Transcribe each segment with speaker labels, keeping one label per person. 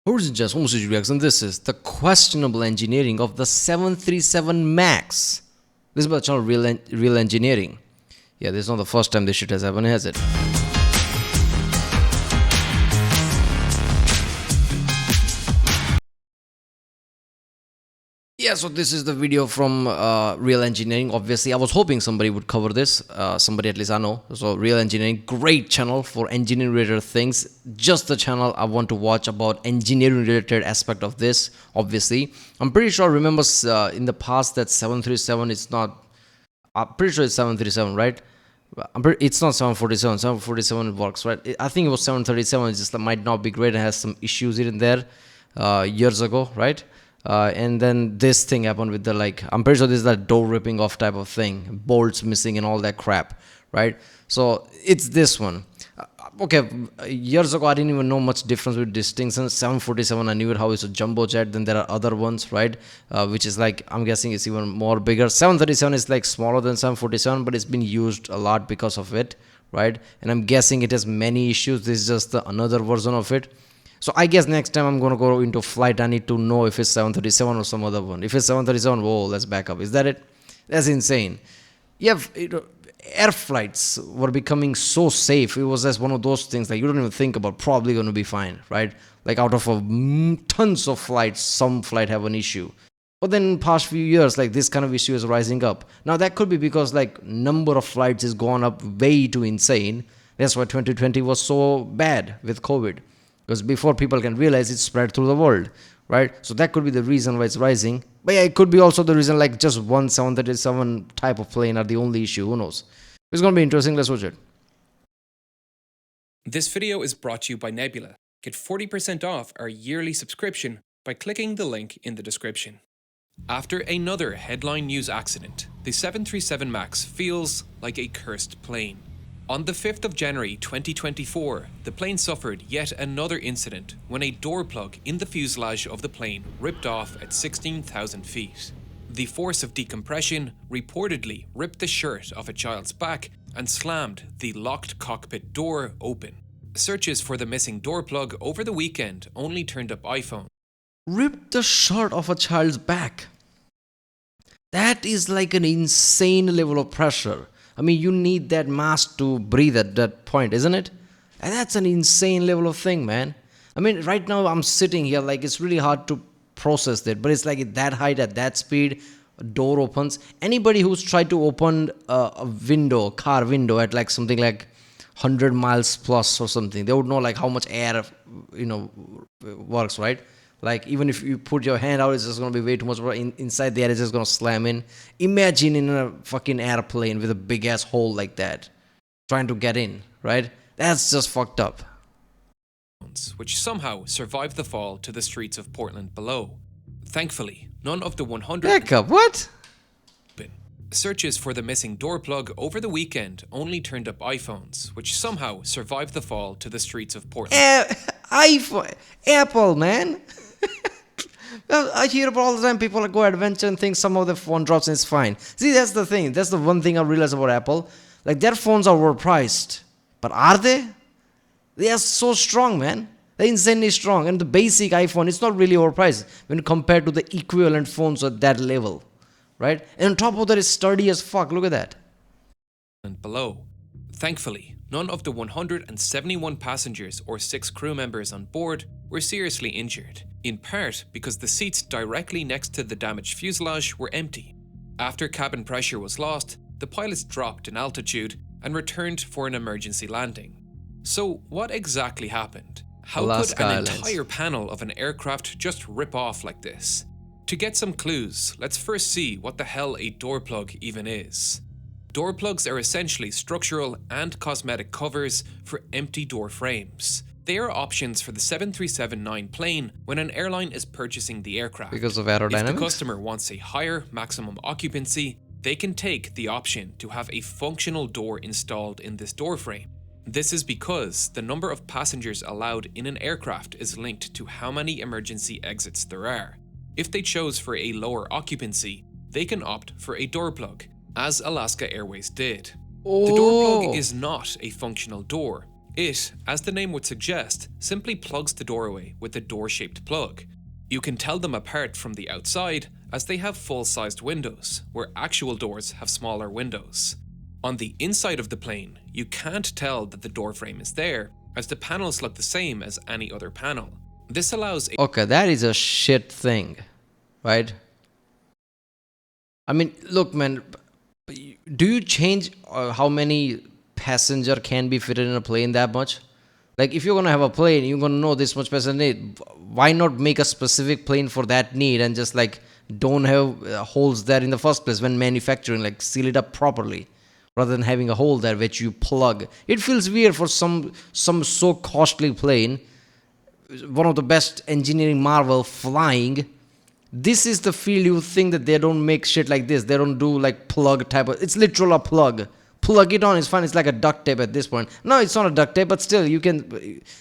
Speaker 1: Who's just reaction? This is the questionable engineering of the 737 Max. This is about channel real engineering. Yeah, this is not the first time this shit has happened, has it? Yeah, so this is the video from Real Engineering. Obviously, I was hoping somebody would cover this. Somebody at least I know. So Real Engineering, great channel for engineering related things. Just the channel I want to watch about engineering related aspect of this. Obviously, I'm pretty sure I remember in the past that 737 is not. I'm pretty sure it's 737, right? It's not 747. 747 works, right? I think it was 737. It just might not be great. It has some issues here and there years ago, right? And then this thing happened with the, like, I'm pretty sure this is that door ripping off type of thing, bolts missing and all that crap, right? So it's this one. Okay, years ago I didn't even know much difference with distinctions. 747 I knew it how it's a jumbo jet. Then there are other ones, right? Which is like, I'm guessing it's even more bigger. 737 is like smaller than 747, but it's been used a lot because of it, right? And I'm guessing it has many issues. This is just the another version of it. So I guess next time I'm going to go into flight, I need to know if it's 737 or some other one. If it's 737, whoa, let's back up. Is that it? That's insane. Yeah, air flights were becoming so safe. It was just one of those things like you don't even think about, probably going to be fine, right? Like out of tons of flights, some flight have an issue. But then in past few years, like this kind of issue is rising up. Now that could be because like number of flights has gone up way too insane. That's why 2020 was so bad with COVID, because before people can realize it's spread through the world, right? So that could be the reason why it's rising. But yeah, it could be also the reason like just one 737 type of plane are the only issue. Who knows? It's going to be interesting. Let's watch it.
Speaker 2: This video is brought to you by Nebula. Get 40% off our yearly subscription by clicking the link in the description. After another headline news accident, the 737 MAX feels like a cursed plane. On the 5th of January 2024, the plane suffered yet another incident when a door plug in the fuselage of the plane ripped off at 16,000 feet. The force of decompression reportedly ripped the shirt off a child's back and slammed the locked cockpit door open. Searches for the missing door plug over the weekend only turned up iPhone.
Speaker 1: Ripped the shirt off a child's back. That is like an insane level of pressure. I mean, you need that mask to breathe at that point, isn't it? And that's an insane level of thing, man. I mean, right now I'm sitting here, like it's really hard to process that, but it's like at that height, at that speed, a door opens. Anybody who's tried to open a window, car window at like something like 100 miles plus or something, they would know like how much air, works, right? Like even if you put your hand out, it's just gonna be way too much. Inside the air, it's just gonna slam in. Imagine in a fucking airplane with a big ass hole like that, trying to get in, right? That's just fucked up.
Speaker 2: Which somehow survived the fall to the streets of Portland below. Thankfully, none of the 100.
Speaker 1: Back up, what?
Speaker 2: Searches for the missing door plug over the weekend only turned up iPhones, which somehow survived the fall to the streets of Portland.
Speaker 1: iPhone, Apple, man. I hear about all the time people go adventure and think some of the phone drops and it's fine. See, that's the thing. That's the one thing I realize about Apple. Like their phones are overpriced, but are they? They are so strong, man. They're insanely strong. And the basic iPhone, it's not really overpriced when compared to the equivalent phones at that level, right? And on top of that, it's sturdy as fuck. Look at that.
Speaker 2: And below. Thankfully, none of the 171 passengers or 6 crew members on board were seriously injured, in part because the seats directly next to the damaged fuselage were empty. After cabin pressure was lost, the pilots dropped in altitude and returned for an emergency landing. So what exactly happened? How
Speaker 1: Alaska
Speaker 2: could an
Speaker 1: Airlines.
Speaker 2: entire panel of an aircraft just rip off like this? To get some clues, let's first see what the hell a door plug even is. Door plugs are essentially structural and cosmetic covers for empty door frames. They are options for the 737-9 plane when an airline is purchasing the aircraft.
Speaker 1: Because of
Speaker 2: If
Speaker 1: aerodynamics?
Speaker 2: the customer wants a higher maximum occupancy, they can take the option to have a functional door installed in this door frame. This is because the number of passengers allowed in an aircraft is linked to how many emergency exits there are. If they chose for a lower occupancy, they can opt for a door plug, as Alaska Airways did. The door plug is not a functional door. It, as the name would suggest, simply plugs the door away with a door-shaped plug. You can tell them apart from the outside as they have full-sized windows, where actual doors have smaller windows. On the inside of the plane, you can't tell that the door frame is there, as the panels look the same as any other panel. This allows a
Speaker 1: Okay, that is a shit thing, right? I mean, look, man, do you change how many passenger can be fitted in a plane that much? Like, if you're gonna have a plane, you're gonna know this much passenger need. Why not make a specific plane for that need and just like don't have holes there in the first place when manufacturing? Like, seal it up properly, rather than having a hole there which you plug. It feels weird for some so costly plane, one of the best engineering marvel flying. This is the field you think that they don't make shit like this. They don't do like plug type of. It's literal a plug. Plug it on. It's fine. It's like a duct tape at this point. No, it's not a duct tape, but still, you can.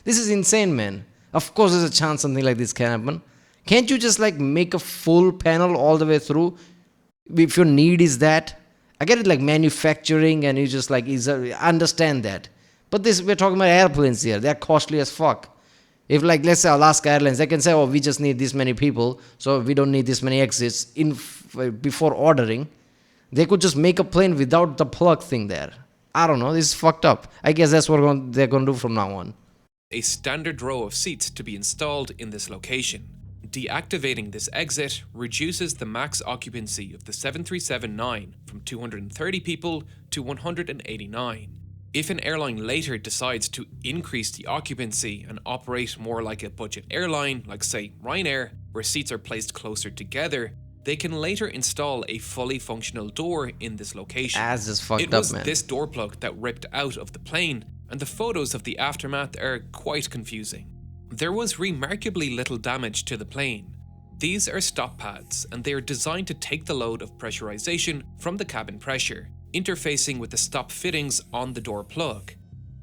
Speaker 1: This is insane, man. Of course, there's a chance something like this can happen. Can't you just like make a full panel all the way through? If your need is that, I get it, like manufacturing, and you just like I understand that. But this, we're talking about airplanes here. They're costly as fuck. If like let's say Alaska Airlines, they can say, oh, we just need this many people, so we don't need this many exits before ordering. They could just make a plane without the plug thing there. I don't know. This is fucked up. I guess that's what they're going to do from now on.
Speaker 2: A standard row of seats to be installed in this location. Deactivating this exit reduces the max occupancy of the 737-9 from 230 people to 189. If an airline later decides to increase the occupancy and operate more like a budget airline, like say Ryanair, where seats are placed closer together, they can later install a fully functional door in this location.
Speaker 1: As is fucked
Speaker 2: It
Speaker 1: up,
Speaker 2: was
Speaker 1: man.
Speaker 2: this door plug that ripped out of the plane, and the photos of the aftermath are quite confusing. There was remarkably little damage to the plane. These are stop pads, and they are designed to take the load of pressurization from the cabin pressure, interfacing with the stop fittings on the door plug.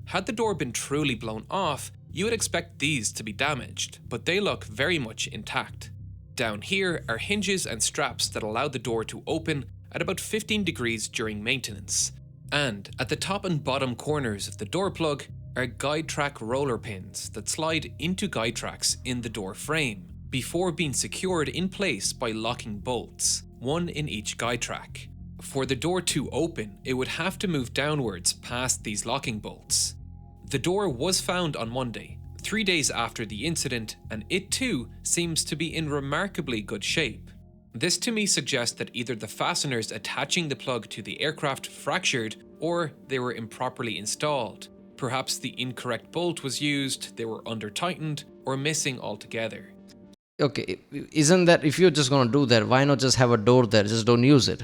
Speaker 2: Had the door been truly blown off, you would expect these to be damaged, but they look very much intact. Down here are hinges and straps that allow the door to open at about 15 degrees during maintenance. And at the top and bottom corners of the door plug are guide track roller pins that slide into guide tracks in the door frame, before being secured in place by locking bolts, one in each guide track. For the door to open, it would have to move downwards past these locking bolts. The door was found on Monday, 3 days after the incident, and it too seems to be in remarkably good shape. This to me suggests that either the fasteners attaching the plug to the aircraft fractured, or they were improperly installed. Perhaps the incorrect bolt was used, they were under-tightened, or missing altogether.
Speaker 1: Okay, isn't that, if you're just gonna do that, why not just have a door there? Just don't use it.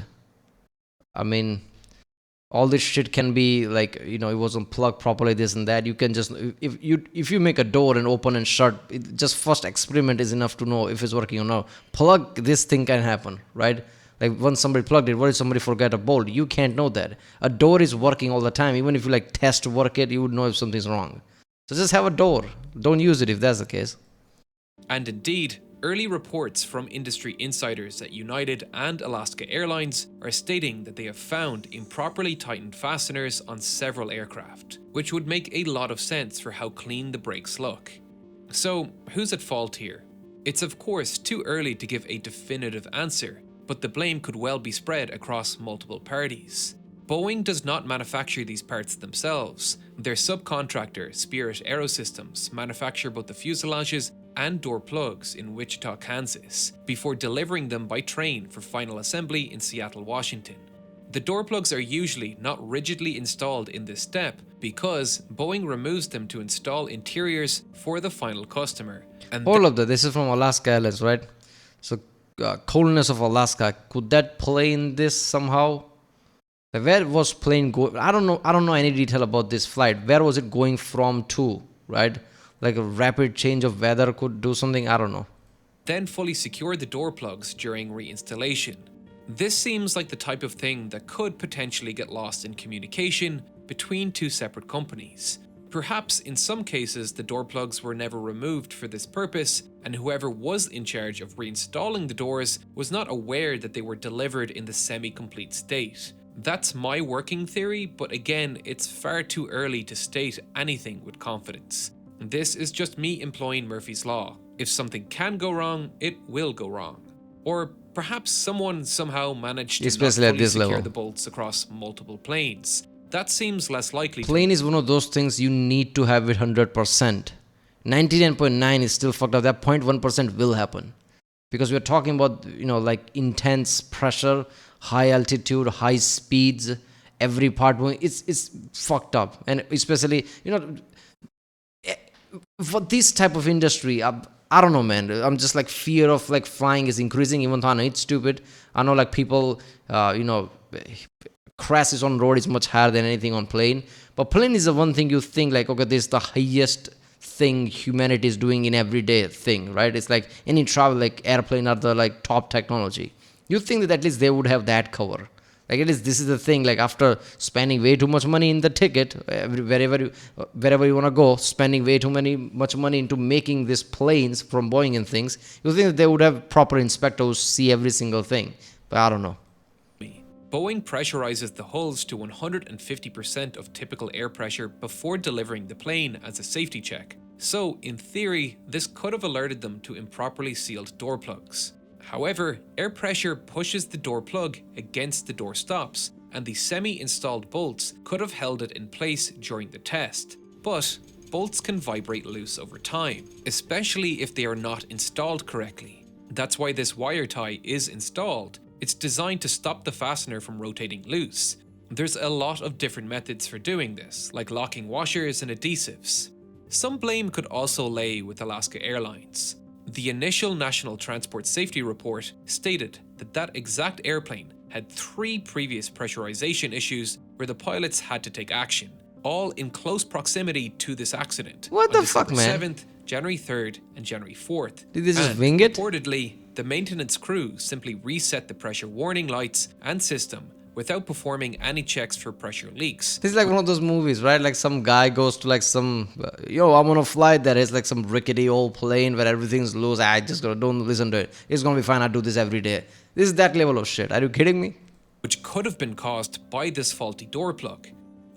Speaker 1: I mean, all this shit can be like, it wasn't plugged properly, this and that. You can just, if you make a door and open and shut, just first experiment is enough to know if it's working or not. Plug this thing can happen, right? Like once somebody plugged it, what if somebody forget a bolt? You can't know that. A door is working all the time. Even if you like test work it, you would know if something's wrong. So just have a door. Don't use it if that's the case.
Speaker 2: And indeed, early reports from industry insiders at United and Alaska Airlines are stating that they have found improperly tightened fasteners on several aircraft, which would make a lot of sense for how clean the brakes look. So, who's at fault here? It's of course too early to give a definitive answer, but the blame could well be spread across multiple parties. Boeing does not manufacture these parts themselves. Their subcontractor, Spirit Aerosystems, manufacture both the fuselages and door plugs in Wichita, Kansas, before delivering them by train for final assembly in Seattle, Washington. The door plugs are usually not rigidly installed in this step because Boeing removes them to install interiors for the final customer. And
Speaker 1: All of that. This is from Alaska Airlines, right? So, coldness of Alaska, could that play in this somehow? Where was plane going? I don't know any detail about this flight. Where was it going from to, right? Like a rapid change of weather could do something, I don't know.
Speaker 2: then fully secure the door plugs during reinstallation. This seems like the type of thing that could potentially get lost in communication between two separate companies. Perhaps in some cases the door plugs were never removed for this purpose, and whoever was in charge of reinstalling the doors was not aware that they were delivered in the semi-complete state. That's my working theory, but again, it's far too early to state anything with confidence. This is just me employing Murphy's Law. If something can go wrong, it will go wrong. Or perhaps someone somehow managed to not
Speaker 1: Especially at
Speaker 2: fully
Speaker 1: this
Speaker 2: secure
Speaker 1: level.
Speaker 2: the bolts across multiple planes. That seems less likely to
Speaker 1: Plane
Speaker 2: me.
Speaker 1: is one of those things you need to have it 100%. 99.9 is still fucked up. That 0.1% will happen. Because we're talking about, like intense pressure, high altitude, high speeds, every part moving. It's fucked up. And especially, for this type of industry, I don't know, man. I'm just like fear of like flying is increasing, even though I know it's stupid. I know like people, crashes on road is much higher than anything on plane. But plane is the one thing you think like, okay, this is the highest thing humanity is doing in everyday thing, right? It's like any travel, like airplane are the like top technology. You think that at least they would have that cover. Like at least this is the thing. Like after spending way too much money in the ticket, wherever you want to go, spending way too much money into making these planes from Boeing and things, you think that they would have proper inspectors see every single thing. But I don't know.
Speaker 2: Boeing pressurizes the hulls to 150% of typical air pressure before delivering the plane as a safety check. So, in theory, this could have alerted them to improperly sealed door plugs. However, air pressure pushes the door plug against the door stops, and the semi-installed bolts could have held it in place during the test. But bolts can vibrate loose over time, especially if they are not installed correctly. That's why this wire tie is installed. It's designed to stop the fastener from rotating loose. There's a lot of different methods for doing this, like locking washers and adhesives. Some blame could also lay with Alaska Airlines. The initial National Transport Safety Report stated that that exact airplane had 3 previous pressurization issues where the pilots had to take action, all in close proximity to this accident.
Speaker 1: What
Speaker 2: on
Speaker 1: the fuck,
Speaker 2: December
Speaker 1: man?
Speaker 2: 7th, January 3rd, and January 4th.
Speaker 1: Did they just
Speaker 2: And
Speaker 1: wing it?
Speaker 2: reportedly, the maintenance crew simply reset the pressure warning lights and system without performing any checks for pressure leaks.
Speaker 1: This is like one of those movies, right? Like some guy goes to like some, I'm on a flight that is like some rickety old plane where everything's loose. I just gotta don't listen to it. It's gonna be fine. I do this every day. This is that level of shit. Are you kidding me?
Speaker 2: Which could have been caused by this faulty door plug.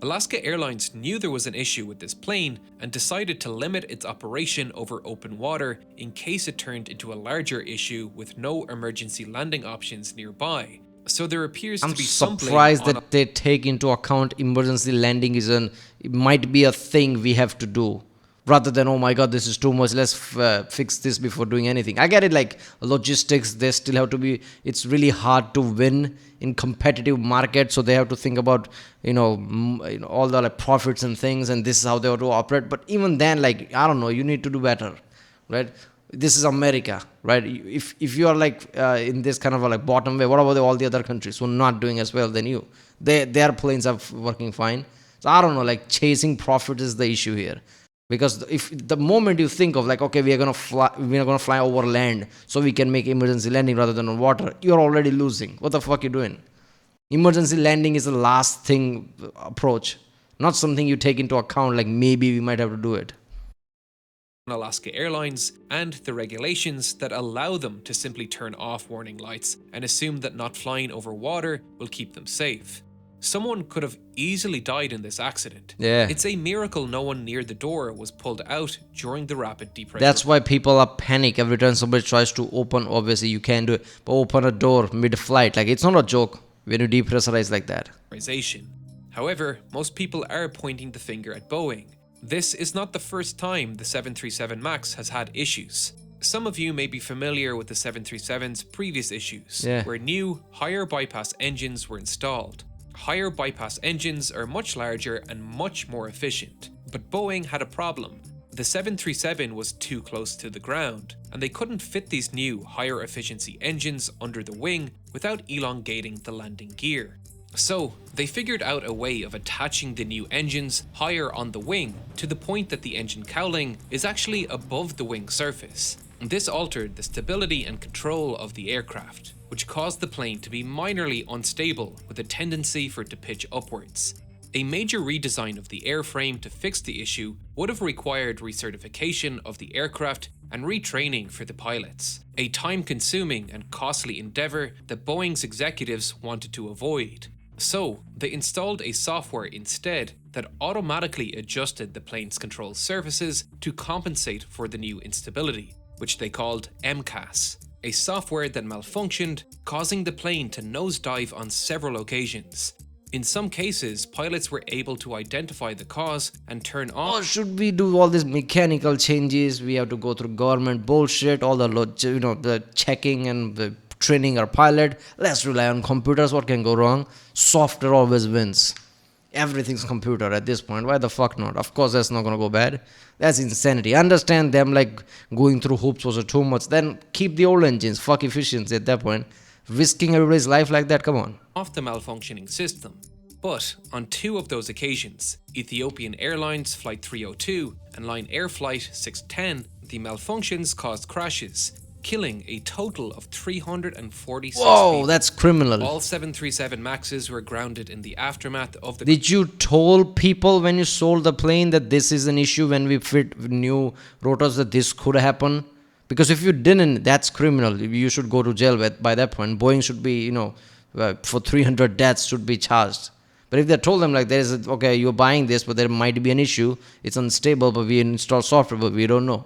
Speaker 2: Alaska Airlines knew there was an issue with this plane and decided to limit its operation over open water in case it turned into a larger issue with no emergency landing options nearby. So there appears
Speaker 1: I'm
Speaker 2: to be some blame
Speaker 1: surprised
Speaker 2: on
Speaker 1: that they take into account emergency landing it might be a thing we have to do rather than, oh my god, this is too much, let's fix this before doing anything. I get it, like logistics, they still have to be, it's really hard to win in competitive market, so they have to think about all the like profits and things, and this is how they have to operate. But even then, like, I don't know, you need to do better, right? This is America, right? If you are like in this kind of a like bottom way, what about all the other countries who are not doing as well than you? Their planes are working fine. So I don't know, like chasing profit is the issue here. Because if the moment you think of like, okay, we're gonna fly over land so we can make emergency landing rather than on water, you're already losing. What the fuck you doing? Emergency landing is the last thing approach, not something you take into account. Like maybe we might have to do it.
Speaker 2: Alaska Airlines and the regulations that allow them to simply turn off warning lights and assume that not flying over water will keep them safe. Someone could have easily died in this accident.
Speaker 1: Yeah.
Speaker 2: It's a miracle no one near the door was pulled out during the rapid depressurization.
Speaker 1: That's why people are panic every time somebody tries to open. Obviously, you can do it, but open a door mid-flight, like it's not a joke when you depressurize like that.
Speaker 2: However, most people are pointing the finger at Boeing. This is not the first time the 737 MAX has had issues. Some of you may be familiar with the 737's previous issues, where new, higher bypass engines were installed. Higher bypass engines are much larger and much more efficient, but Boeing had a problem. The 737 was too close to the ground, and they couldn't fit these new, higher efficiency engines under the wing without elongating the landing gear. So, they figured out a way of attaching the new engines higher on the wing to the point that the engine cowling is actually above the wing surface. This altered the stability and control of the aircraft, which caused the plane to be minorly unstable with a tendency for it to pitch upwards. A major redesign of the airframe to fix the issue would have required recertification of the aircraft and retraining for the pilots, a time-consuming and costly endeavour that Boeing's executives wanted to avoid. So, they installed a software instead that automatically adjusted the plane's control surfaces to compensate for the new instability, which they called MCAS, a software that malfunctioned, causing the plane to nosedive on several occasions. In some cases, pilots were able to identify the cause and turn off.
Speaker 1: Or should we do all these mechanical changes? We have to go through government bullshit, all the the checking and the training our pilot. Let's rely on computers. What can go wrong? Software always wins. Everything's computer at this point. Why the fuck not? Of course, that's not gonna go bad. That's insanity. Understand them like going through hoops was too much. Then keep the old engines. Fuck efficiency at that point. Risking everybody's life like that. Come on.
Speaker 2: Off the malfunctioning system. But on two of those occasions, Ethiopian Airlines Flight 302 and Lion Air Flight 610, the malfunctions caused crashes, killing a total of 346
Speaker 1: Whoa,
Speaker 2: people.
Speaker 1: that's criminal.
Speaker 2: All 737 MAXs were grounded in the aftermath of the...
Speaker 1: Did you told people when you sold the plane that this is an issue when we fit new rotors that this could happen? Because if you didn't, that's criminal. You should go to jail by that point. Boeing should be, for 300 deaths should be charged. But if they told them like okay, you're buying this, but there might be an issue. It's unstable, but we install software, but we don't know.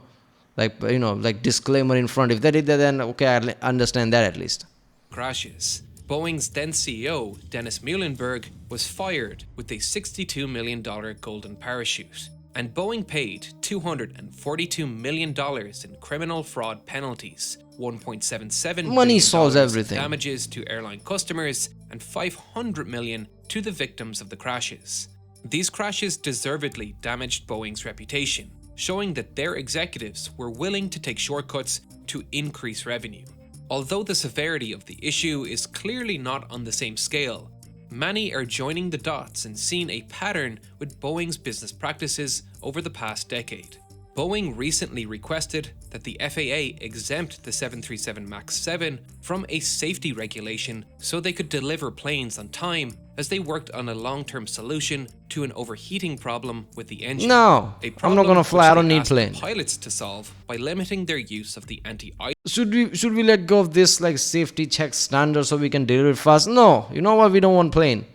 Speaker 1: Like disclaimer in front. If they did that, then okay, I understand that at least.
Speaker 2: crashes. Boeing's then CEO, Dennis Muhlenberg, was fired with a $62 million golden parachute. And Boeing paid $242 million in criminal fraud penalties, $1.77
Speaker 1: Money
Speaker 2: billion
Speaker 1: solves everything.
Speaker 2: damages to airline customers, and $500 million to the victims of the crashes. These crashes deservedly damaged Boeing's reputation, showing that their executives were willing to take shortcuts to increase revenue. Although the severity of the issue is clearly not on the same scale, many are joining the dots and seeing a pattern with Boeing's business practices over the past decade. Boeing recently requested that the FAA exempt the 737 MAX 7 from a safety regulation so they could deliver planes on time as they worked on a long-term solution to an overheating problem with the engine.
Speaker 1: No, I'm not gonna fly. I don't need plane.
Speaker 2: Pilots to solve by limiting their use of the anti-ice.
Speaker 1: Should we let go of this like safety check standard so we can deliver it fast? No, you know what? We don't want plane.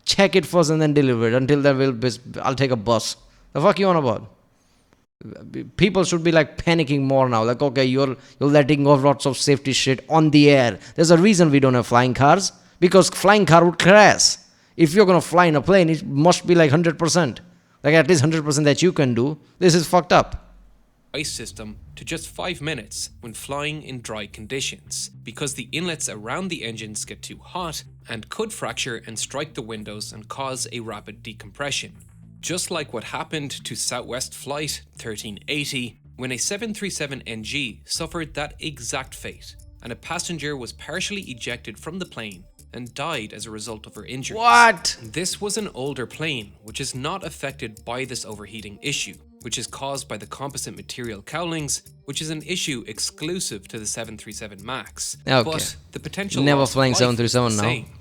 Speaker 1: Check it first and then deliver it. Until then, I'll take a bus. The fuck you on about? People should be like panicking more now. Like, okay, you're letting go of lots of safety shit on the air. There's a reason we don't have flying cars, because flying car would crash. If you're gonna fly in a plane, it must be like 100%, like at least 100% that you can do. This is fucked up.
Speaker 2: Ice system to just 5 minutes when flying in dry conditions, because the inlets around the engines get too hot and could fracture and strike the windows and cause a rapid decompression. Just like what happened to Southwest Flight 1380 when a 737NG suffered that exact fate, and a passenger was partially ejected from the plane and died as a result of her injuries.
Speaker 1: What?
Speaker 2: This was an older plane which is not affected by this overheating issue, which is caused by the composite material cowlings, which is an issue exclusive to the 737 MAX.
Speaker 1: Okay.
Speaker 2: But the potential
Speaker 1: Never
Speaker 2: loss of
Speaker 1: flying
Speaker 2: life
Speaker 1: 737
Speaker 2: is the
Speaker 1: now.
Speaker 2: same.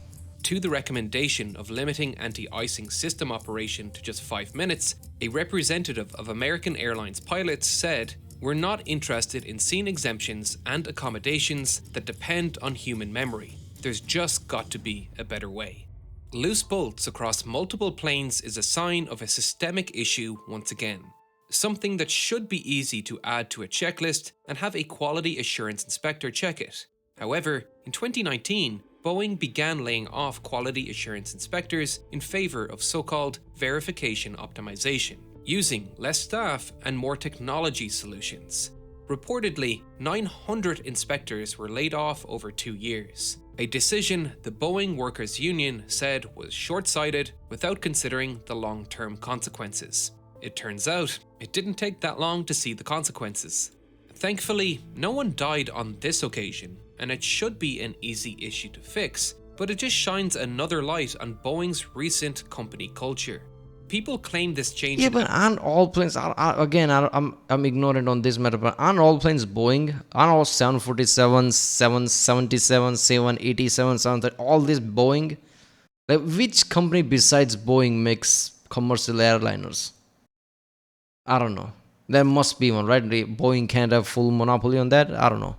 Speaker 2: To the recommendation of limiting anti-icing system operation to just 5 minutes, a representative of American Airlines pilots said, "We're not interested in seeing exemptions and accommodations that depend on human memory. There's just got to be a better way." Loose bolts across multiple planes is a sign of a systemic issue once again. Something that should be easy to add to a checklist and have a quality assurance inspector check it. However, in 2019, Boeing began laying off quality assurance inspectors in favor of so-called verification optimization, using less staff and more technology solutions. Reportedly, 900 inspectors were laid off over 2 years, a decision the Boeing Workers Union said was short-sighted without considering the long-term consequences. It turns out, it didn't take that long to see the consequences. Thankfully, no one died on this occasion, and it should be an easy issue to fix, but it just shines another light on Boeing's recent company culture. People claim this change.
Speaker 1: Yeah, but aren't all planes? I'm ignorant on this matter, but aren't all planes Boeing? Aren't all 747, 777, 787, 730, all this Boeing? Like, which company besides Boeing makes commercial airliners? I don't know. There must be one, right? Boeing can't have full monopoly on that. I don't know.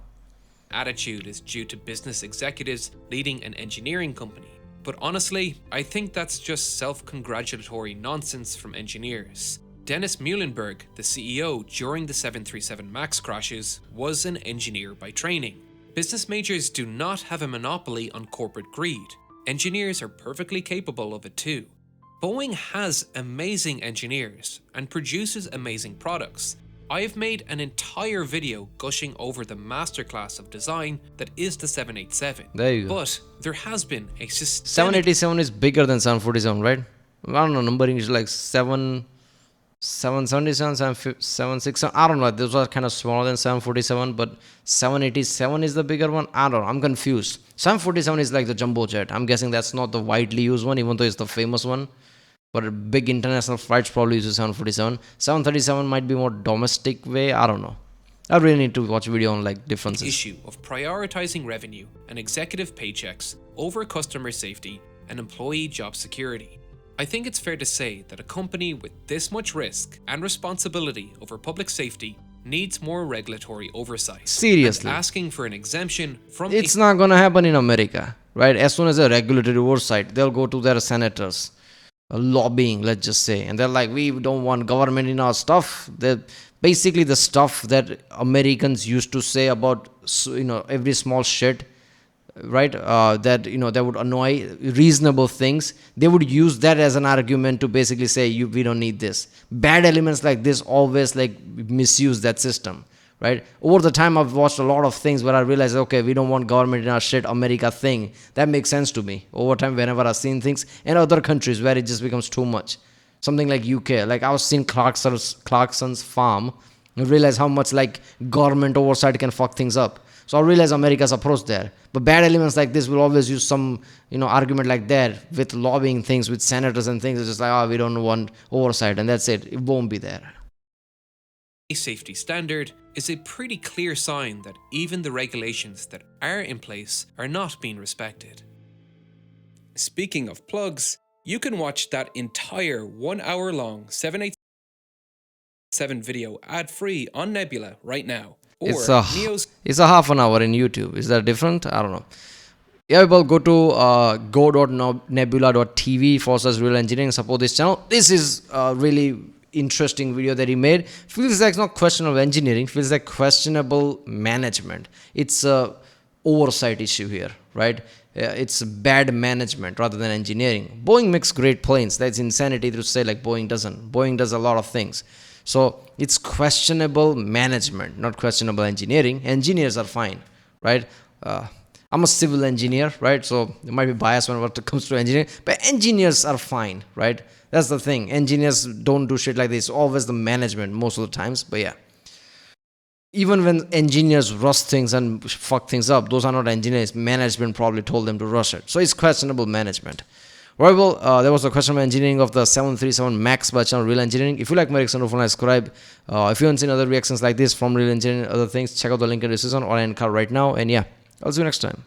Speaker 2: Attitude is due to business executives leading an engineering company. But honestly, I think that's just self-congratulatory nonsense from engineers. Dennis Muhlenberg, the CEO during the 737 MAX crashes, was an engineer by training. Business majors do not have a monopoly on corporate greed. Engineers are perfectly capable of it too. Boeing has amazing engineers and produces amazing products. I have made an entire video gushing over the masterclass of design that is the 787.
Speaker 1: There you go.
Speaker 2: But there has been a systemic
Speaker 1: 787 is bigger than 747, right? I don't know, numbering is like 777, 767. I don't know. Those are kind of smaller than 747, but 787 is the bigger one. I don't know. I'm confused. 747 is like the jumbo jet. I'm guessing that's not the widely used one, even though it's the famous one. But big international flights probably use 747. 737 might be more domestic way. I don't know. I really need to watch a video on like differences.
Speaker 2: issue of prioritizing revenue and executive paychecks over customer safety and employee job security. I think it's fair to say that a company with this much risk and responsibility over public safety needs more regulatory oversight.
Speaker 1: Seriously.
Speaker 2: And asking for an exemption from
Speaker 1: It's not going to happen in America, right? As soon as a regulatory oversight, they'll go to their senators, lobbying, let's just say, and they're like, we don't want government in our stuff. They're basically the stuff that Americans used to say about, every small shit, right? That would annoy reasonable things. They would use that as an argument to basically say, we don't need this. Bad elements like this always like misuse that system, right? Over the time, I've watched a lot of things where I realized, okay, we don't want government in our shit America thing. That makes sense to me. Over time, whenever I've seen things in other countries where it just becomes too much. Something like UK, like I was seeing Clarkson's farm and realized how much like government oversight can fuck things up. So I realize America's approach there. But bad elements like this will always use some, argument like that with lobbying things with senators and things. It's just like, we don't want oversight, and that's it. It won't be there.
Speaker 2: a safety standard is a pretty clear sign that even the regulations that are in place are not being respected. Speaking of plugs, you can watch that entire 1 hour long 787 video ad-free on Nebula right now. Or
Speaker 1: It's a half an hour in YouTube. Is that different? I don't know. Yeah, well, go to go.nebula.tv/real engineering. Support this channel. This is a really interesting video that he made. Feels like not questionable engineering. Feels like questionable management. It's a oversight issue here, right? It's bad management rather than engineering. Boeing makes great planes. That's insanity to say like Boeing doesn't. Boeing does a lot of things. So it's questionable management, not questionable engineering. Engineers are fine, right? I'm a civil engineer, right? So there might be bias when it comes to engineering, but engineers are fine, right? That's the thing. Engineers don't do shit like this. Always the management most of the times, but yeah. Even when engineers rush things and fuck things up, those are not engineers. Management probably told them to rush it. So it's questionable management. Right, well, there was a questionable engineering of the 737 MAX by channel Real Engineering. If you like my reaction, don't forget to subscribe. If you haven't seen other reactions like this from Real Engineering and other things, check out the link in the description or in car right now. And yeah, I'll see you next time.